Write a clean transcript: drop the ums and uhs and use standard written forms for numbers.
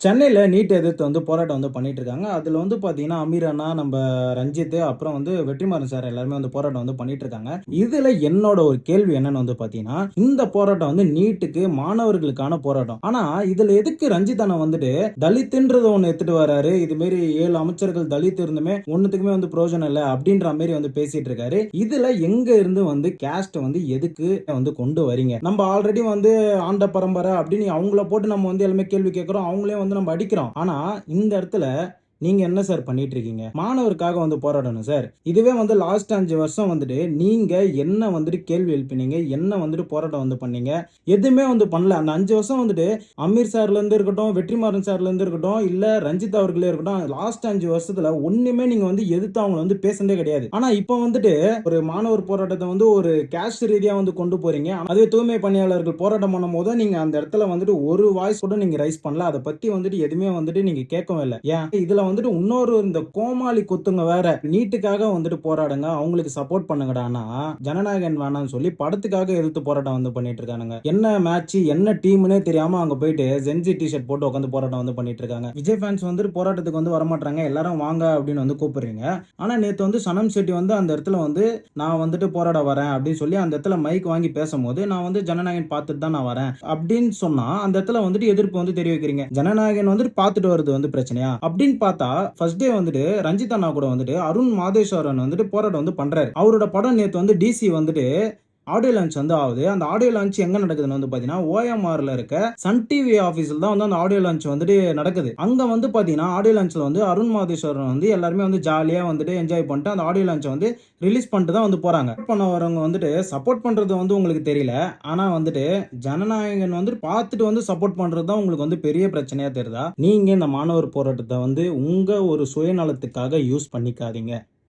சென்னையில நீட் எதிர்த்து போராட்டம் பண்ணிட்டு இருக்காங்க. அதுல பார்த்தீங்கன்னா, அமீர் அண்ணா, நம்ப ரஞ்சித், அப்புறம் வெற்றிமாறன் சார் எல்லாருமே போராட்டம் பண்ணிட்டு இருக்காங்க. இதுல என்னோட ஒரு கேள்வி என்னன்னு பார்த்தீங்கன்னா, இந்த போராட்டம் நீட்டுக்கு மாணவர்களுக்கான போராட்டம். ஆனா, இதுல எதுக்கு ரஞ்சித் அண்ணா தலித்ன்றத ஒண்ணு எடுத்துட்டு வராரு. இது மாரி 7 அமைச்சர்கள் தலித் இருந்துமே ஒண்ணுத்துக்குமே பிரயோஜனம் இல்ல அப்படின்ற மாரி பேசிட்டு இருக்காரு. இதுல எங்க இருந்து கேஸ்ட் எதுக்கு கொண்டு வரீங்க? நம்ம ஆல்ரெடி ஆண்ட பரம்பரை அப்படின்னு அவங்கள போட்டு நம்ம எல்லாமே கேள்வி கேட்கிறோம். அவங்களே நம்ம அடிக்கிறோம். ஆனா இந்த இடத்துல நீங்க என்ன சார் பண்ணிட்டு இருக்கீங்க? மாணவருக்காக போராடணும் சார். இதுவே லாஸ்ட் 5 வருஷம் நீங்க என்ன கேள்வி எழுப்பினீங்க? என்ன போராட்டம் பண்ணீங்க? எதுவுமே பண்ணல. அந்த 5 வருஷம் அமீர் சார்ல இருந்து இருக்கட்டும், வெற்றிமாறன் சார்ல இருந்து இருக்கட்டும், இல்ல ரஞ்சித் அவர்களே இருக்கட்டும், லாஸ்ட் 5 வருஷத்துல ஒண்ணுமே நீங்க எதிர்த்து அவங்கள பேசுனதே கிடையாது. ஆனா இப்ப ஒரு மாணவர் போராட்டத்தை ஒரு கேஸ்ட் ரீதியா கொண்டு போறீங்க. அதுவே தூய்மை பணியாளர்கள் போராட்டம் பண்ணும்போது நீங்க அந்த இடத்துல ஒரு வாய்ஸ் கூட நீங்க ரைஸ் பண்ணல. அதை பத்தி எதுவுமே நீங்க கேட்கவும் இல்லை. ஏன் இதுல இன்னொரு இந்த கோமாளி குத்துங்க வேற நீட்டுக்காக போராடுங்க, அவங்களுக்கு சப்போர்ட் பண்ணுங்கடானா ஜனநாயகன் வேணாம்னு சொல்லி படத்துக்காக எதிர்த்து போராட்டம் பண்ணிட்டு இருக்கானுங்க. என்ன மேட்ச் என்ன டீம்னே தெரியாம அங்க போயிட்டு ஜென்சி டி-ஷர்ட் போட்டு உட்காந்து போராட்டம் பண்ணிட்டு இருக்காங்க. விஜய் ஃபேன்ஸ் போராட்டத்துக்கு வரமாட்டாங்க, எல்லாரும் வாங்க அப்படின்னு கூப்பிடுறீங்க. ஆனா நேத்து சனம் செட்டி அந்த இடத்துல நான் போராட வரேன் அப்படின்னு சொல்லி அந்த இடத்துல மைக் வாங்கி பேசும்போது நான் ஜனநாயகன் பார்த்துட்டு தான் நான் வரேன் அப்படின்னு சொன்னா அந்த இடத்துல எதிர்ப்பு தெரிவிக்கிறீங்க. ஜனநாயகன் பார்த்துட்டு வருது பிரச்சனையா அப்படின்னு பார்த்தா ஃபர்ஸ்ட் டே ரஞ்சித் அண்ணா கூட அருண் மாதேஸ்வரன் போராட்டம் பண்றாரு. அவரோட படம் நேத்து டிசி ஆடியோ லான்ச் ஆகுது. அந்த ஆடியோ லான்ச் எங்க நடக்குதுன்னு பாத்தீங்கன்னா ஓஎம்ஆர்ல இருக்க சன் டிவி ஆபீஸ்ல தான் அந்த ஆடியோ லான்ச் நடக்குது. அங்க பாத்தீங்கன்னா ஆடியோ லான்ச்ல அருண் மாதேஸ்வரன் எல்லாருமே ஜாலியா என்ஜாய் பண்ணிட்டு அந்த ஆடியோ லான்ச் ரிலீஸ் பண்ணிட்டு தான் போறாங்க. பண்ண வரவங்க சப்போர்ட் பண்றது உங்களுக்கு தெரியல. ஆனா ஜனநாயகன் பார்த்துட்டு சப்போர்ட் பண்றது தான் உங்களுக்கு பெரிய பிரச்சனையா தெரியுதா? நீங்க இந்த மாணவர் போராட்டத்தை உங்க ஒரு சுயநலத்துக்காக யூஸ் பண்ணிக்காதீங்க.